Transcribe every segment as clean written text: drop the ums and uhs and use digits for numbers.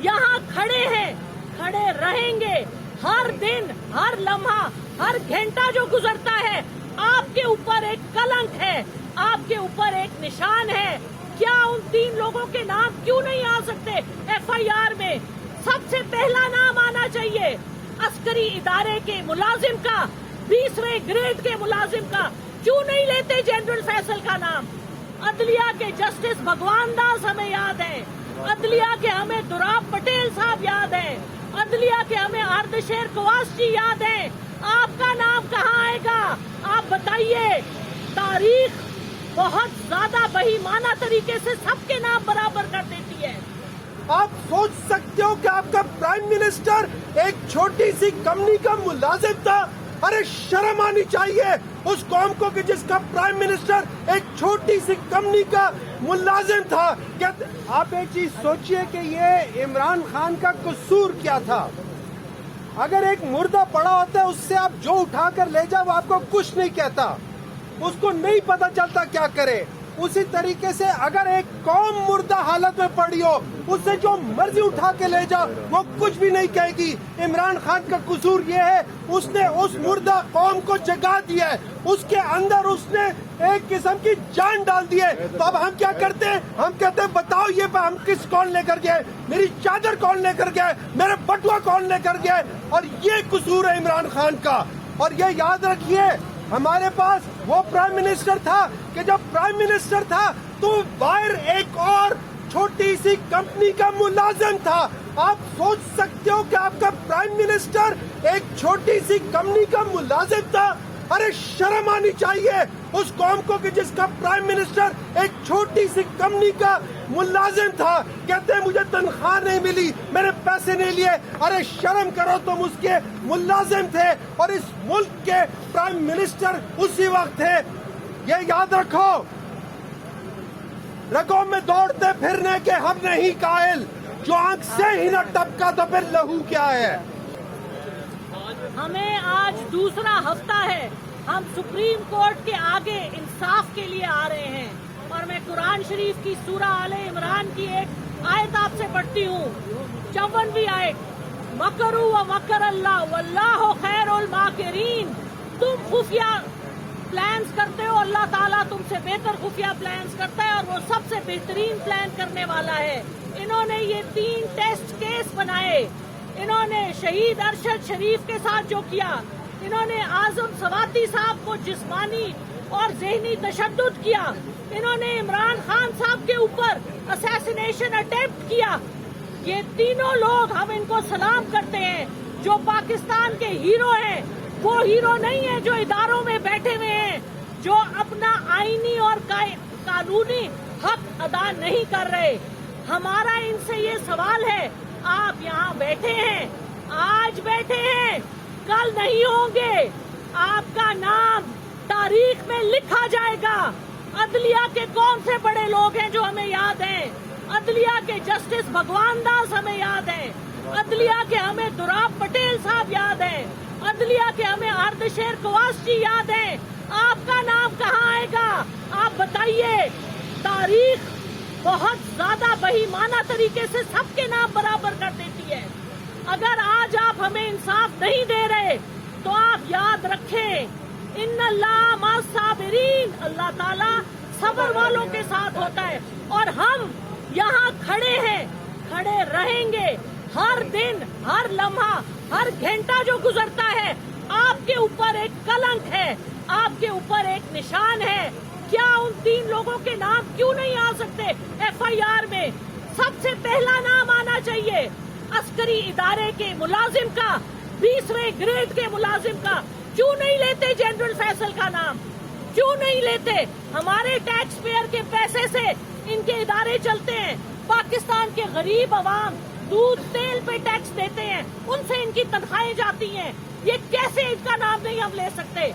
यहाँ खड़े हैं, खड़े रहेंगे। हर दिन, हर लम्हा, हर घंटा जो गुजरता है आपके ऊपर एक कलंक है, आपके ऊपर एक निशान है। क्या उन 3 लोगों के नाम क्यों नहीं आ सकते FIR में? सबसे पहला नाम आना चाहिए अस्करी इदारे के मुलाजिम का, 20वें ग्रेड के मुलाजिम का। क्यों नहीं लेते जनरल फैसल का नाम? अदलिया के जस्टिस भगवान दास हमें याद है, अदलिया के हमें दुराब पटेल साहब याद है, अदलिया के हमें आर्दशेर कवास जी याद है। आपका नाम कहाँ आएगा? आप बताइए। तारीख बहुत ज्यादा बेईमाना तरीके से सबके नाम बराबर कर देती है। आप सोच सकते हो कि आपका प्राइम मिनिस्टर एक छोटी सी कंपनी का मुलाजिम था? अरे शर्म आनी चाहिए उस कौम को कि जिसका प्राइम मिनिस्टर एक छोटी सी कंपनी का मुलाजिम था। क्या आप एक चीज सोचिए कि ये इमरान खान का कसूर क्या था? अगर एक मुर्दा पड़ा होता है उससे आप जो उठा कर ले जाओ वो आपको कुछ नहीं कहता, उसको नहीं पता चलता क्या करे। उसी तरीके से अगर एक कौम मुर्दा हालत में पड़ी हो उससे जो मर्जी उठा के ले जाओ वो कुछ भी नहीं कहेगी। इमरान खान का कसूर ये है उसने उस मुर्दा कौम को जगा दिया है, उसके अंदर उसने एक किस्म की जान डाल दी है। तो अब हम क्या करते हैं? हम कहते हैं बताओ ये हम किस कौन लेकर गए, मेरी चादर कौन लेकर गए, मेरे बटुआ कौन लेकर गए। और ये कसूर है इमरान खान का। और ये याद रखिए हमारे पास वो प्राइम मिनिस्टर था कि जब प्राइम मिनिस्टर था तो बाहर एक और छोटी सी कंपनी का मुलाजिम था। आप सोच सकते हो कि आपका प्राइम मिनिस्टर एक छोटी सी कंपनी का मुलाजिम था? अरे शर्म आनी चाहिए उस कौम को कि जिसका प्राइम मिनिस्टर एक छोटी सी कंपनी का मुलाजिम था। कहते हैं मुझे तनख्वाह नहीं मिली, मेरे पैसे नहीं लिए। अरे शर्म करो, तुम उसके मुलाजिम थे और इस मुल्क के प्राइम मिनिस्टर उसी वक्त थे। ये याद रखो, रगों में दौड़ते फिरने के हम नहीं कायल, जो आंख से ही न टपका तो फिर लहू क्या है। हमें आज दूसरा हफ्ता है, हम सुप्रीम कोर्ट के आगे इंसाफ के लिए आ रहे हैं। और मैं कुरान शरीफ की सूरा आले इमरान की एक आयत आपसे पढ़ती हूँ, 54वीं आयत, मकरू व मकर अल्लाह वल्लाहु खैरुल माकिरीन। तुम खुफिया प्लान्स करते हो, अल्लाह ताला तुमसे बेहतर खुफिया प्लान्स करता है और वो सबसे बेहतरीन प्लान करने वाला है। इन्होंने ये 3 टेस्ट केस बनाए, इन्होंने शहीद अरशद शरीफ के साथ जो किया, इन्होंने आजम सवाती साहब को जिस्मानी और ज़हनी तशद्दुद किया, इन्होंने इमरान खान साहब के ऊपर असैसिनेशन अटेम्प्ट किया। ये तीनों लोग हम इनको सलाम करते हैं। जो पाकिस्तान के हीरो हैं वो हीरो नहीं है जो इदारों में बैठे हुए हैं, जो अपना आईनी और कानूनी हक अदा नहीं कर रहे। हमारा इनसे ये सवाल है, आप यहाँ बैठे हैं, आज बैठे हैं, कल नहीं होंगे, आपका नाम तारीख में लिखा जाएगा। अदलिया के कौन से बड़े लोग हैं जो हमें याद हैं? अदलिया के जस्टिस भगवान दास हमें याद हैं, अदलिया के हमें दुराब पटेल साहब याद हैं, अदलिया के हमें आर्दशेर कवास जी याद हैं। आपका नाम कहाँ आएगा? आप बताइए। तारीख बहुत ज्यादा बेईमाना तरीके से सबके नाम बराबर कर देती है। अगर आज आप हमें इंसाफ नहीं दे रहे तो आप याद रखें, इन्नल्लाह मअस साबिरीन, अल्लाह ताला सब्र वालों के साथ होता है। और हम यहाँ खड़े हैं, खड़े रहेंगे। हर दिन, हर लम्हा, हर घंटा जो गुजरता है आपके ऊपर एक कलंक है, आपके ऊपर एक निशान है। क्या उन 3 लोगों के नाम क्यों नहीं आ सकते FIR में? सबसे पहला नाम आना चाहिए अस्करी इदारे के मुलाजिम का, 20वें ग्रेड के मुलाजिम का। क्यों नहीं लेते जनरल फैसल का नाम? क्यों नहीं लेते? हमारे टैक्स पेयर के पैसे से इनके इदारे चलते हैं। पाकिस्तान के गरीब अवाम दूध तेल पे टैक्स देते हैं, उनसे इनकी तनख्वाहें जाती हैं। ये कैसे इनका नाम नहीं हम ले सकते?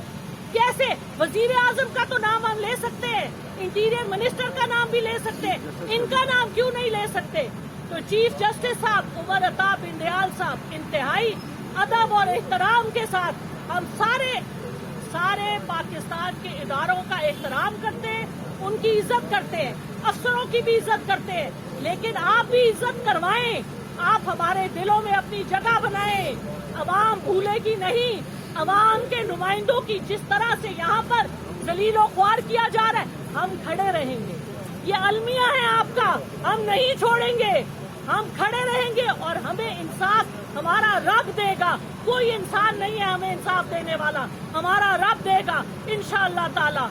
कैसे? वजीर आजम का तो नाम हम ले सकते हैं, इंटीरियर मिनिस्टर का नाम भी ले सकते हैं, इनका नाम क्यों नहीं ले सकते? तो चीफ जस्टिस साहब उमर अता बिन दयाल साहब इंतहाई अदब और एहतराम के साथ हम सारे पाकिस्तान के इदारों का एहतराम करते हैं, उनकी इज्जत करते हैं, अफसरों की भी इज्जत करते हैं, लेकिन आप भी इज्जत करवाएं। آپ ہمارے دلوں میں اپنی جگہ بنائیں. عوام بھولے گی نہیں. عوام کے نمائندوں کی جس طرح سے یہاں پر ذلیل و خوار کیا جا رہا ہے, ہم کھڑے رہیں گے. یہ المیہ ہے آپ کا, ہم نہیں چھوڑیں گے. ہم کھڑے رہیں گے اور ہمیں انصاف ہمارا رب دے گا. کوئی انسان نہیں ہے ہمیں انصاف دینے والا, ہمارا رب دے گا انشاءاللہ تعالی.